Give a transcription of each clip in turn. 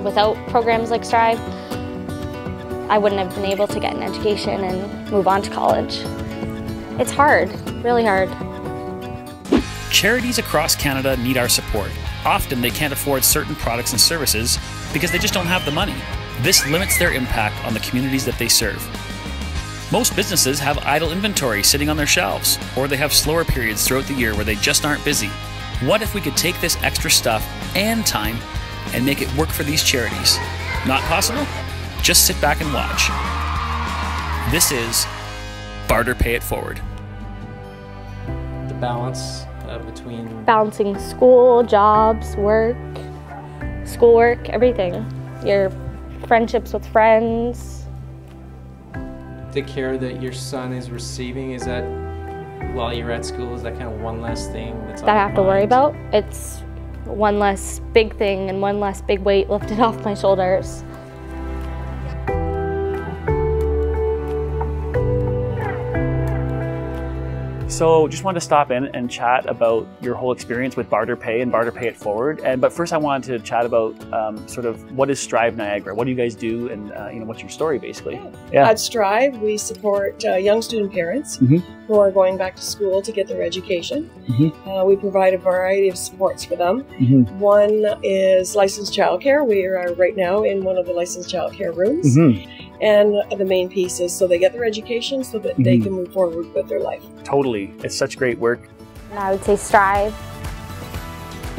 without programs like Strive, I wouldn't have been able to get an education and move on to college. It's hard, really hard. Charities across Canada need our support. Often they can't afford certain products and services because they just don't have the money. This limits their impact on the communities that they serve. Most businesses have idle inventory sitting on their shelves, or they have slower periods throughout the year where they just aren't busy. What if we could take this extra stuff and time and make it work for these charities? Not possible? Just sit back and watch. This is BarterPay It Forward. The balance between Balancing school, jobs, work, schoolwork, everything. Your friendships with friends. the care that your son is receiving, is that while you're at school, is that kind of one less thing that's that I have to worry about? It's one less big thing and one less big weight lifted off my shoulders. So just wanted to stop in and chat about your whole experience with BarterPay and BarterPay It Forward. But first I wanted to chat about sort of what is Strive Niagara? What do you guys do, and what's your story basically? Yeah. At Strive, we support young student parents who are going back to school to get their education. We provide a variety of supports for them. One is licensed childcare. We are right now in one of the licensed childcare rooms. And the main piece is so they get their education so that they can move forward with their life. Totally. It's such great work. And I would say Strive.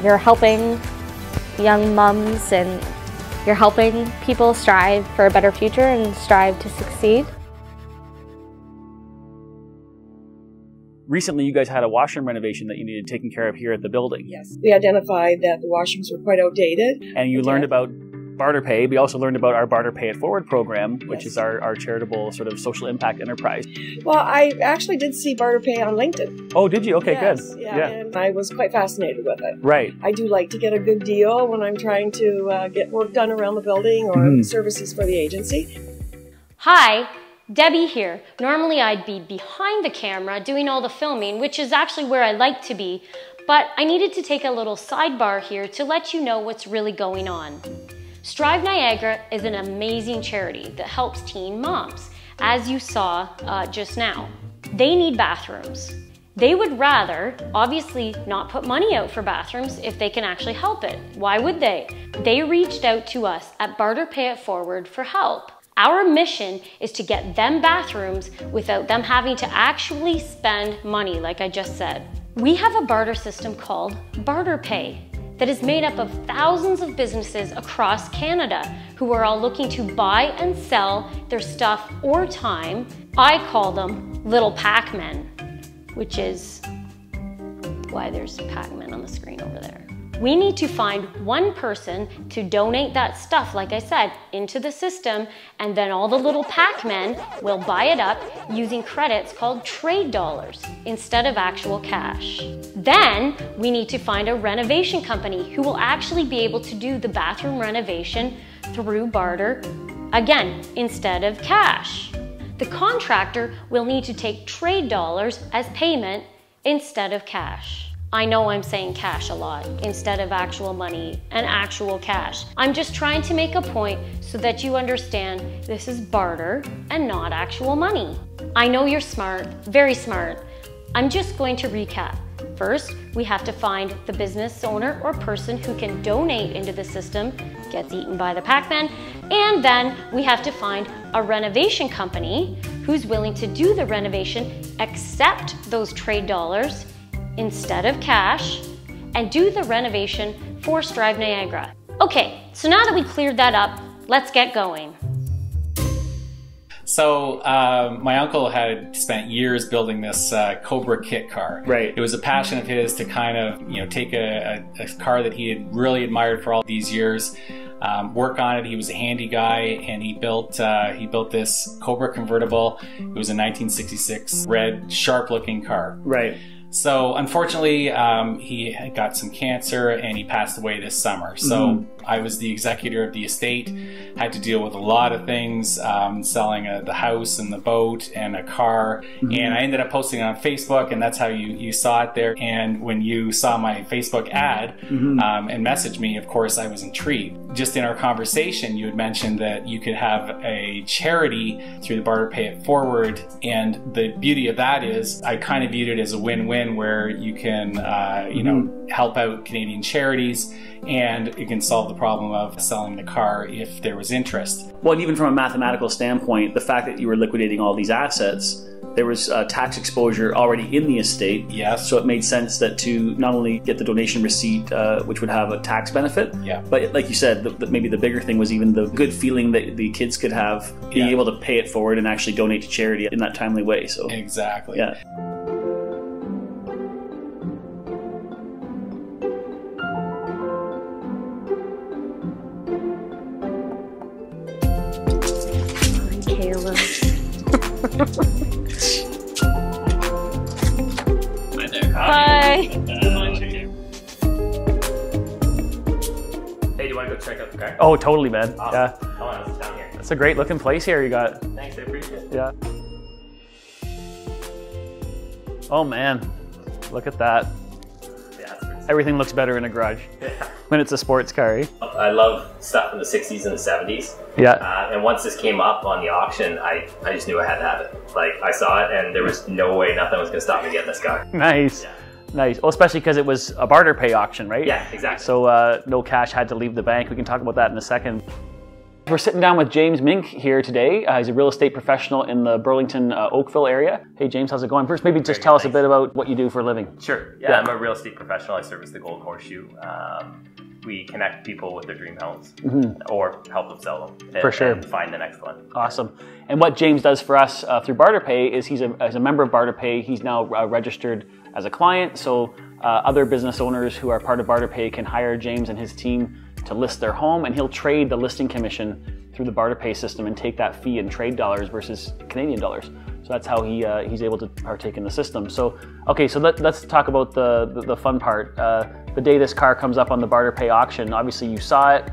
You're helping young mums and you're helping people strive for a better future and strive to succeed. Recently, you guys had a washroom renovation that you needed taken care of here at the building. Yes. We identified that the washrooms were quite outdated. And you learned about BarterPay. We also learned about our BarterPay It Forward program, which is our charitable sort of social impact enterprise. Well, I actually did see BarterPay on LinkedIn. Oh, did you? Okay, yes, good. Yeah, and I was quite fascinated with it. Right. I do like to get a good deal when I'm trying to get work done around the building or services for the agency. Hi, Debbie here. Normally I'd be behind the camera doing all the filming, which is actually where I like to be, but I needed to take a little sidebar here to let you know what's really going on. Strive Niagara is an amazing charity that helps teen moms, as you saw just now. They need bathrooms. They would rather, obviously, not put money out for bathrooms if they can actually help it. Why would they? They reached out to us at BarterPay It Forward for help. Our mission is to get them bathrooms without them having to actually spend money, like I just said. We have a barter system called BarterPay that is made up of thousands of businesses across Canada who are all looking to buy and sell their stuff or time. I call them little Pac-Men, which is why there's Pac-Man on the screen over there. We need to find one person to donate that stuff, like I said, into the system, and then all the little Pac-Men will buy it up using credits called trade dollars instead of actual cash. Then we need to find a renovation company who will actually be able to do the bathroom renovation through barter, again, instead of cash. The contractor will need to take trade dollars as payment instead of cash. I know I'm saying cash a lot instead of actual money and actual cash. I'm just trying to make a point so that you understand this is barter and not actual money. I know you're smart, very smart. I'm just going to recap. First, we have to find the business owner or person who can donate into the system, gets eaten by the Pac-Man, and then we have to find a renovation company who's willing to do the renovation, accept those trade dollars instead of cash, and do the renovation for Strive Niagara. Okay, so now that we cleared that up, let's get going. So my uncle had spent years building this Cobra kit car. Right. It was a passion of his to kind of take a car that he had really admired for all these years, work on it. He was a handy guy, and he built this Cobra convertible. It was a 1966 red, sharp-looking car. Right. So unfortunately, he got some cancer and he passed away this summer. So I was the executor of the estate, had to deal with a lot of things, selling the house and the boat and a car. And I ended up posting it on Facebook, and that's how you saw it there. And when you saw my Facebook ad and messaged me, of course, I was intrigued. Just in our conversation, you had mentioned that you could have a charity through the BarterPay It Forward. And the beauty of that is I kind of viewed it as a win-win, where you can, you know, help out Canadian charities, and it can solve the problem of selling the car if there was interest. Well, and even from a mathematical standpoint, the fact that you were liquidating all these assets, there was tax exposure already in the estate. Yes. So it made sense that to not only get the donation receipt, which would have a tax benefit, but like you said, maybe the bigger thing was even the good feeling that the kids could have being able to pay it forward and actually donate to charity in that timely way. So exactly. Yeah. Bye. Hey, do you want to go check out the car? Oh, totally, man. Awesome. Yeah. Oh, it's down here. It's a great looking place here you got. Thanks, I appreciate it. Yeah. Oh man, look at that. Yeah, it's pretty Everything looks better in a garage when it's a sports car. I love stuff in the 60s and the 70s. Yeah. And once this came up on the auction, I just knew I had to have it. Like, I saw it and there was no way nothing was going to stop me getting this car. Nice. Yeah. Nice. Well, especially because it was a barter pay auction, right? Yeah, exactly. So no cash had to leave the bank. We can talk about that in a second. We're sitting down with James Mink here today. He's a real estate professional in the Burlington, Oakville area. Hey James, how's it going? First, maybe just tell us a bit about what you do for a living. Sure. Yeah, I'm a real estate professional. I service the Gold Horseshoe. We connect people with their dream homes or help them sell them and find the next one. Awesome. And what James does for us through BarterPay is as a member of BarterPay, he's now registered as a client. So other business owners who are part of BarterPay can hire James and his team to list their home, and he'll trade the listing commission through the BarterPay system and take that fee in trade dollars versus Canadian dollars. So that's how he's able to partake in the system. So okay, so let's talk about the fun part. The day this car comes up on the BarterPay auction, obviously you saw it,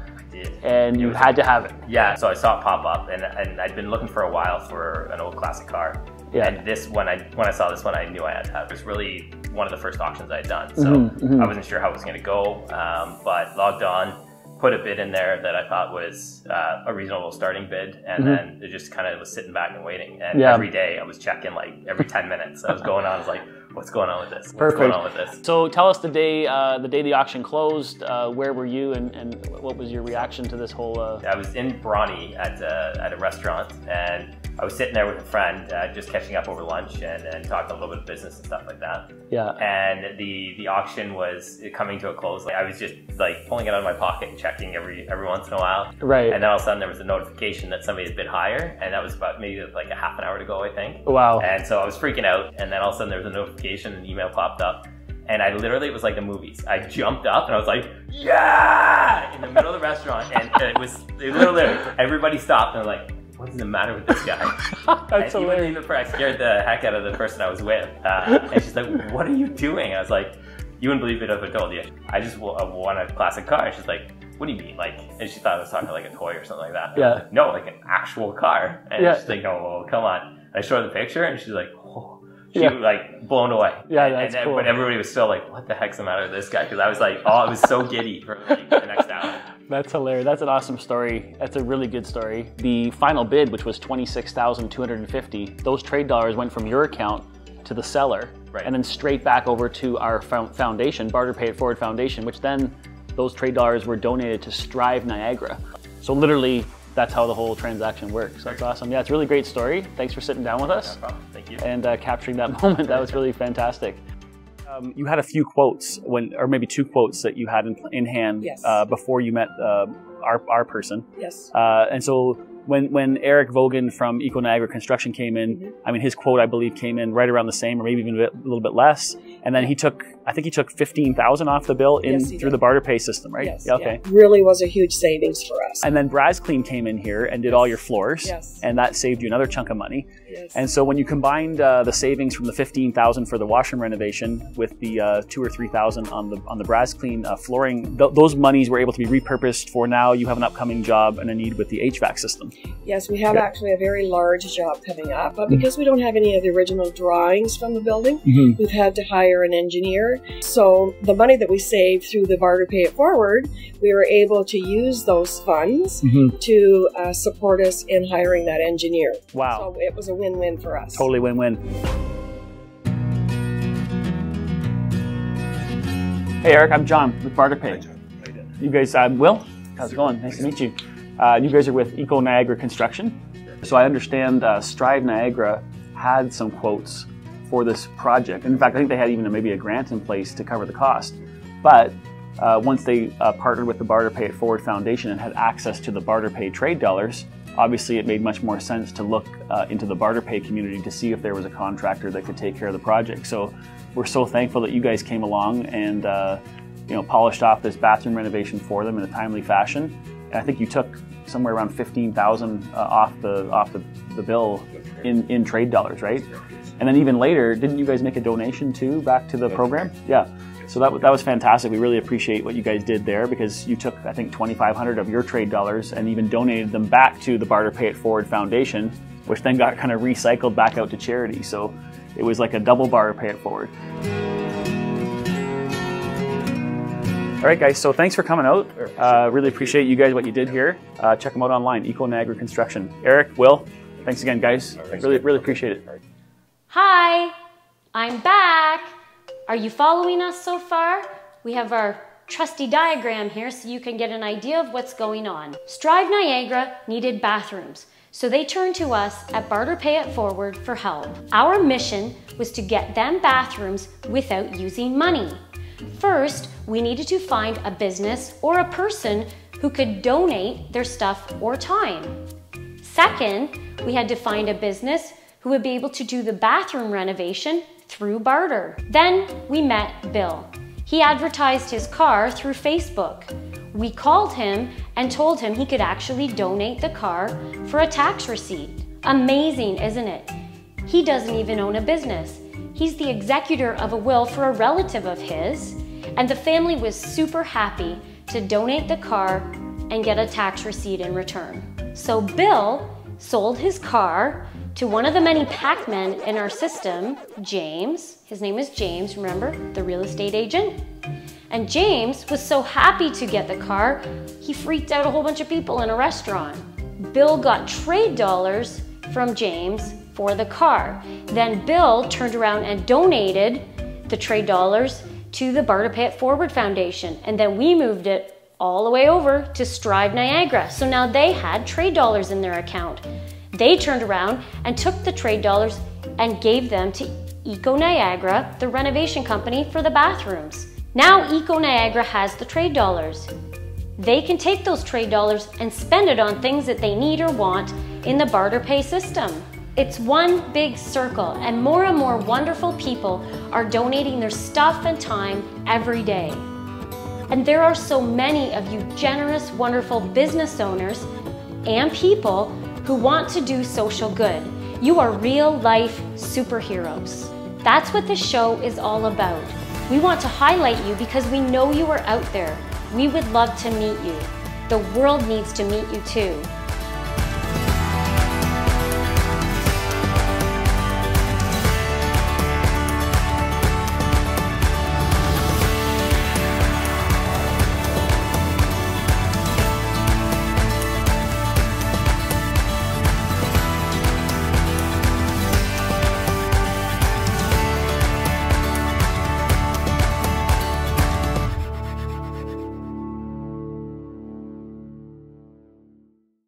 and you had to have it. Yeah, so I saw it pop up, and I'd been looking for a while for an old classic car. Yeah. And this one, when I saw this one, I knew I had to have it. It was really one of the first auctions I had done, so I wasn't sure how it was going to go, but logged on, put a bid in there that I thought was a reasonable starting bid, and then it just kind of was sitting back and waiting. And every day I was checking, like every 10 minutes. I was going on, I was like, what's going on with this? What's going on with this? So tell us the day the auction closed. Where were you, and what was your reaction to this whole? I was in Brawny at a restaurant, and I was sitting there with a friend, just catching up over lunch and talking a little bit of business and stuff like that. Yeah. And the auction was coming to a close. Like, I was just like pulling it out of my pocket and checking every once in a while. Right. And then all of a sudden there was a notification that somebody had bid higher, and that was about maybe like a half an hour to go, I think. Wow. And so I was freaking out, and then all of a sudden there was a notification, an email popped up. And I literally, it was like the movies. I jumped up and I was like, yeah! In the middle of the restaurant. And it literally, everybody stopped and like, what is the matter with this guy? That's hilarious. Even I scared the heck out of the person I was with. And she's like, what are you doing? And I was like, you wouldn't believe it if I told you. I just won a classic car. And she's like, what do you mean? Like, and she thought I was talking like a toy or something like that. Yeah. Like, no, like an actual car. And she's like, no, come on. And I showed her the picture and she's like, oh. She was like blown away. Yeah, that's cool. But everybody was still like, what the heck's the matter with this guy? Because I was like, oh, I was so giddy for like the next hour. That's hilarious. That's an awesome story. That's a really good story. The final bid, which was $26,250, those trade dollars went from your account to the seller, and then straight back over to our foundation, BarterPay It Forward Foundation, which then those trade dollars were donated to Strive Niagara. So literally, that's how the whole transaction works. That's awesome. Yeah, it's a really great story. Thanks for sitting down with us. No problem. Thank you. And capturing that moment. That was really fantastic. You had a few quotes, or maybe two quotes that you had in hand before you met our person. Yes. And so when Eric Vogan from Eco Niagara Construction came in, I mean, his quote, I believe, came in right around the same, or maybe even a little bit less. And then he took I think he took $15,000 off the bill through the BarterPay system, right? Yes. Yeah, okay. Yeah. Really was a huge savings for us. And then BrazClean came in here and did all your floors, and that saved you another chunk of money. And so when you combined the savings from the $15,000 for the washroom renovation with the $2,000 or $3,000 on the BrazClean flooring, those monies were able to be repurposed for now. You have an upcoming job and a need with the HVAC system. Yes, we have actually a very large job coming up, but because we don't have any of the original drawings from the building, we've had to hire an engineer. So the money that we saved through the BarterPay It Forward, we were able to use those funds to support us in hiring that engineer. Wow. So it was a win-win for us. Totally win-win. Hey Eric, I'm John with BarterPay. Hi John, how you doing? You guys, Will? How's it going? Nice to meet you. You guys are with Eco Niagara Construction. So I understand Strive Niagara had some quotes for this project. In fact, I think they had even maybe a grant in place to cover the cost. But once they partnered with the BarterPay It Forward Foundation and had access to the BarterPay trade dollars, obviously it made much more sense to look into the BarterPay community to see if there was a contractor that could take care of the project. So we're so thankful that you guys came along and polished off this bathroom renovation for them in a timely fashion. And I think you took somewhere around $15,000 off the bill in trade dollars, right? And then even later, didn't you guys make a donation too back to the program? Yeah. So that was fantastic. We really appreciate what you guys did there, because you took, I think, $2,500 of your trade dollars and even donated them back to the BarterPay It Forward Foundation, which then got kind of recycled back out to charity. So it was like a double BarterPay It Forward. All right, guys, so thanks for coming out. Really appreciate you guys, what you did here. Check them out online, Eco Niagara Construction. Eric, Will, thanks again, guys. Really appreciate it. Hi, I'm back. Are you following us so far? We have our trusty diagram here so you can get an idea of what's going on. Strive Niagara needed bathrooms, so they turned to us at BarterPay It Forward for help. Our mission was to get them bathrooms without using money. First, we needed to find a business or a person who could donate their stuff or time. Second, we had to find a business who would be able to do the bathroom renovation through barter. Then we met Bill. He advertised his car through Facebook. We called him and told him he could actually donate the car for a tax receipt. Amazing, isn't it? He doesn't even own a business. He's the executor of a will for a relative of his, and the family was super happy to donate the car and get a tax receipt in return. So Bill sold his car to one of the many Pac-Men in our system, James. His name is James, remember, the real estate agent? And James was so happy to get the car, he freaked out a whole bunch of people in a restaurant. Bill got trade dollars from James for the car. Then Bill turned around and donated the trade dollars to the BarterPay It Forward Foundation. And then we moved it all the way over to Strive Niagara. So now they had trade dollars in their account. They turned around and took the trade dollars and gave them to Eco Niagara, the renovation company for the bathrooms. Now Eco Niagara has the trade dollars. They can take those trade dollars and spend it on things that they need or want in the BarterPay system. It's one big circle, and more wonderful people are donating their stuff and time every day. And there are so many of you generous, wonderful business owners and people who want to do social good. You are real-life superheroes. That's what this show is all about. We want to highlight you because we know you are out there. We would love to meet you. The world needs to meet you too.